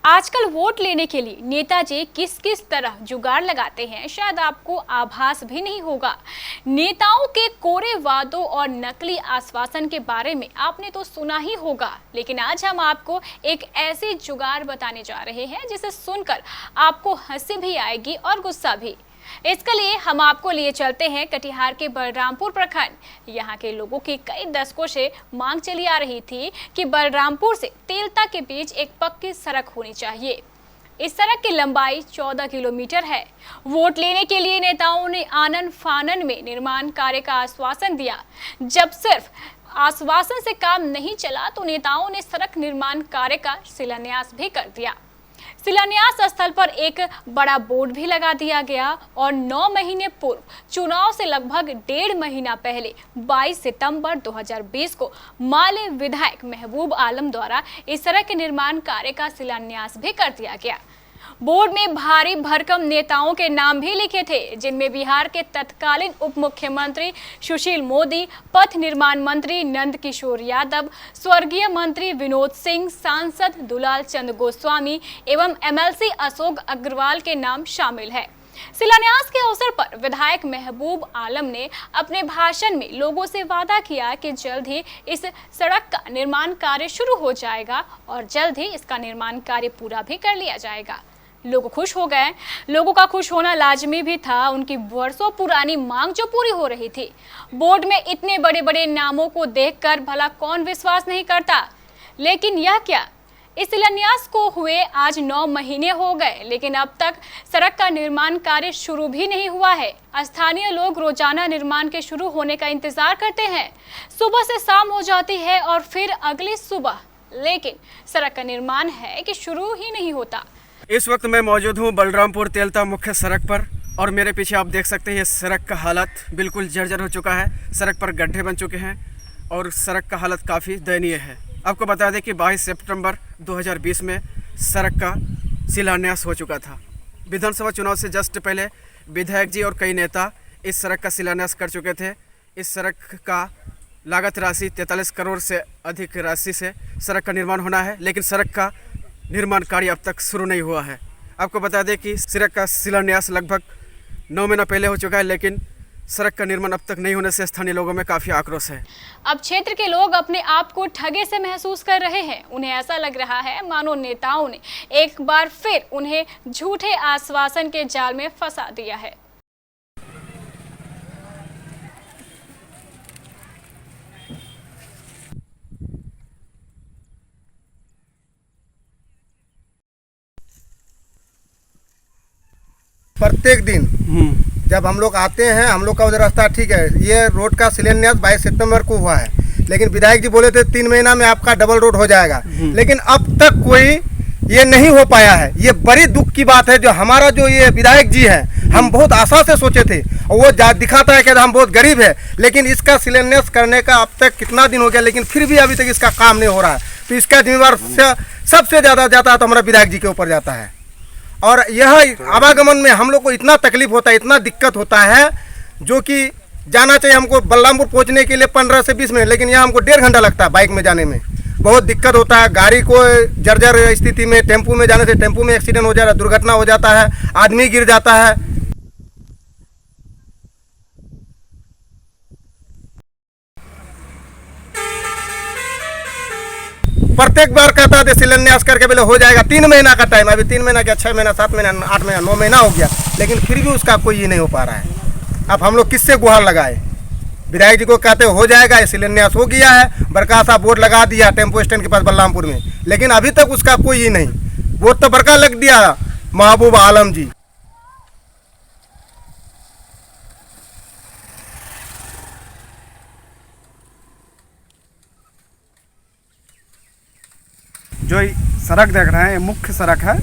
आजकल वोट लेने के लिए नेताजी किस किस तरह जुगाड़ लगाते हैं, शायद आपको आभास भी नहीं होगा। नेताओं के कोरे वादों और नकली आश्वासन के बारे में आपने तो सुना ही होगा, लेकिन आज हम आपको एक ऐसी जुगाड़ बताने जा रहे हैं जिसे सुनकर आपको हंसी भी आएगी और गुस्सा भी। इसके लिए हम आपको लिए चलते हैं कटिहार के बलरामपुर प्रखंड। यहाँ के लोगों की कई दशकों से मांग चली आ रही थी कि बलरामपुर से तेलता के बीच एक पक्की सड़क होनी चाहिए। इस सड़क की लंबाई 14 किलोमीटर है। वोट लेने के लिए नेताओं ने आनन फानन में निर्माण कार्य का आश्वासन दिया। जब सिर्फ आश्वासन से काम नहीं चला तो नेताओं ने सड़क निर्माण कार्य का शिलान्यास भी कर दिया। शिलान्यास स्थल पर एक बड़ा बोर्ड भी लगा दिया गया और 9 महीने पूर्व चुनाव से लगभग 1.5 महीना पहले 22 सितंबर 2020 को माले विधायक महबूब आलम द्वारा इस सड़क के निर्माण कार्य का शिलान्यास भी कर दिया गया। बोर्ड में भारी भरकम नेताओं के नाम भी लिखे थे, जिनमें बिहार के तत्कालीन उप मुख्यमंत्री सुशील मोदी, पथ निर्माण मंत्री नंद किशोर यादव, स्वर्गीय मंत्री विनोद सिंह, सांसद दुलाल चंद गोस्वामी एवं एमएलसी अशोक अग्रवाल के नाम शामिल है। शिलान्यास के अवसर पर विधायक महबूब आलम ने अपने भाषण में लोगों से वादा किया कि जल्द ही इस सड़क का निर्माण कार्य शुरू हो जाएगा और जल्द ही इसका निर्माण कार्य पूरा भी कर लिया जाएगा। लोग खुश हो गए। लोगों का खुश होना लाजमी भी था। उनकी वर्षों पुरानी मांग जो पूरी हो रही थी। बोर्ड में इतने बड़े बड़े नामों को देखकर भला कौन विश्वास नहीं करता, लेकिन यह क्या, इस शिलान्यास को हुए आज 9 महीने हो गए, लेकिन अब तक सड़क का निर्माण कार्य शुरू भी नहीं हुआ है। स्थानीय लोग रोजाना निर्माण के शुरू होने का इंतजार करते हैं। सुबह से शाम हो जाती है और फिर अगली सुबह, लेकिन सड़क का निर्माण है कि शुरू ही नहीं होता। इस वक्त मैं मौजूद हूँ बलरामपुर तेलता मुख्य सड़क पर और मेरे पीछे आप देख सकते हैं सड़क का हालत बिल्कुल जर्जर हो चुका है। सड़क पर गड्ढे बन चुके हैं और सड़क का हालत काफ़ी दयनीय है। आपको बता दें कि 22 सितंबर 2020 में सड़क का शिलान्यास हो चुका था। विधानसभा चुनाव से जस्ट पहले विधायक जी और कई नेता इस सड़क का शिलान्यास कर चुके थे। इस सड़क का लागत राशि 43 करोड़ से अधिक राशि से सड़क का निर्माण होना है, लेकिन सड़क का निर्माण कार्य अब तक शुरू नहीं हुआ है। आपको बता दें कि सड़क का शिलान्यास लगभग 9 महीना पहले हो चुका है, लेकिन सड़क का निर्माण अब तक नहीं होने से स्थानीय लोगों में काफ़ी आक्रोश है। अब क्षेत्र के लोग अपने आप को ठगे से महसूस कर रहे हैं। उन्हें ऐसा लग रहा है मानो नेताओं ने एक बार फिर उन्हें झूठे आश्वासन के जाल में फंसा दिया है। प्रत्येक दिन जब हम लोग आते हैं, हम लोग का उधर रास्ता ठीक है। ये रोड का शिलान्यास 22 सितंबर को हुआ है, लेकिन विधायक जी बोले थे 3 महीना में आपका डबल रोड हो जाएगा, लेकिन अब तक कोई ये नहीं हो पाया है। ये बड़ी दुख की बात है। जो हमारा जो ये विधायक जी है, हम बहुत आशा से सोचे थे और वो दिखाता है कि हम बहुत गरीब है, लेकिन इसका शिलान्यास करने का अब तक कितना दिन हो गया, लेकिन फिर भी अभी तक इसका काम नहीं हो रहा है। तो इसका जिम्मेवार सबसे ज़्यादा जाता है तो हमारा विधायक जी के ऊपर जाता है। और यह आवागमन में हम लोग को इतना तकलीफ होता है, इतना दिक्कत होता है, जो कि जाना चाहिए हमको बलरामपुर पहुंचने के लिए 15 से 20 मिनट, लेकिन यहाँ हमको 1.5 घंटा लगता है बाइक में जाने में। बहुत दिक्कत होता है। गाड़ी को जर्जर स्थिति में, टेम्पू में जाने से टेम्पू में एक्सीडेंट हो जाता है, दुर्घटना हो जाता है, आदमी गिर जाता है। प्रत्येक बार कहता है शिलान्यास करके पहले हो जाएगा। 3 महीना का टाइम, अभी 3 महीना क्या, 6 महीना, 7 महीना, 8 महीना, 9 महीना हो गया, लेकिन फिर भी उसका कोई ये नहीं हो पा रहा है। अब हम लोग किससे गुहार लगाए? विधायक जी को कहते हो जाएगा, शिलान्यास हो गया है, बड़का सा बोर्ड लगा दिया टेम्पो स्टैंड के पास बलरामपुर में, लेकिन अभी तक उसका कोई ही नहीं। बोर्ड तो बड़का लग दिया महबूब आलम जी। जो सड़क देख रहे हैं ये मुख्य सड़क है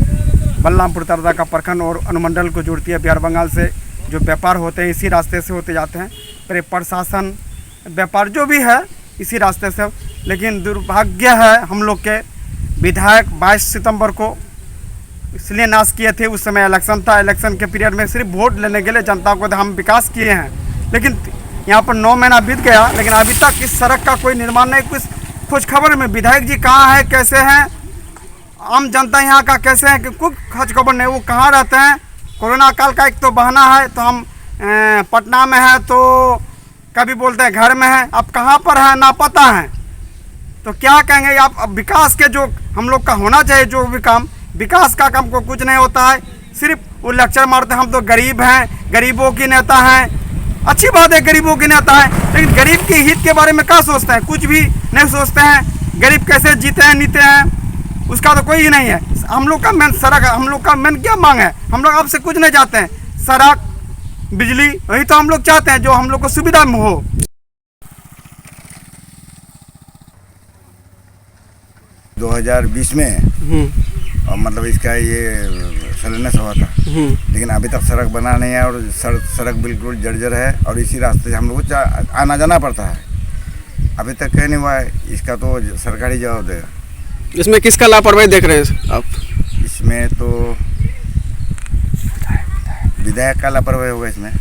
बलरामपुर तेलता का प्रखंड और अनुमंडल को जोड़ती है। बिहार बंगाल से जो व्यापार होते हैं इसी रास्ते से होते जाते हैं। पर प्रशासन व्यापार जो भी है इसी रास्ते से, लेकिन दुर्भाग्य है हम लोग के विधायक 22 सितंबर को शिलान्यास किए थे। उस समय इलेक्शन था। इलेक्शन के पीरियड में सिर्फ वोट लेने के लिए जनता को हम विकास किए हैं, लेकिन यहाँ पर 9 महीना बीत गया, लेकिन अभी तक इस सड़क का कोई निर्माण नहीं। कुछ खबर में विधायक जी कहाँ है, कैसे हैं, आम जनता यहाँ का कैसे है कि कुछ खर्च खबर नहीं, वो कहाँ रहते हैं। कोरोना काल का एक तो बहाना है, तो हम पटना में है तो कभी बोलते हैं घर में है, अब कहाँ पर है ना पता है। तो क्या कहेंगे आप, अब विकास के जो हम लोग का होना चाहिए, जो भी काम विकास का काम को कुछ नहीं होता है, सिर्फ वो लेक्चर मारते हैं। हम तो गरीब हैं, गरीबों की नेता हैं, अच्छी बात है गरीबों की नेता है, लेकिन गरीब के हित के बारे में क्या सोचते हैं, कुछ भी नहीं सोचते हैं। गरीब कैसे जीते हैं नीते हैं उसका तो कोई ही नहीं है। हम लोग का मेन सड़क, हम लोग का मेन क्या मांग है, हम लोग आपसे कुछ नहीं चाहते हैं, सड़क बिजली वही तो हम लोग चाहते हैं जो हम लोग को सुविधा में हो। 2020 में और मतलब इसका ये शिलान्यास हुआ था, लेकिन अभी तक सड़क बना नहीं है और सड़क बिल्कुल जर्जर है और इसी रास्ते से हम लोग को आना जाना पड़ता है। अभी तक कहीं नहीं हुआ है, इसका तो सरकारी जवाब देगा। इसमें किसका लापरवाही देख रहे हैं आप? इसमें तो विधायक का लापरवाही होगा इसमें।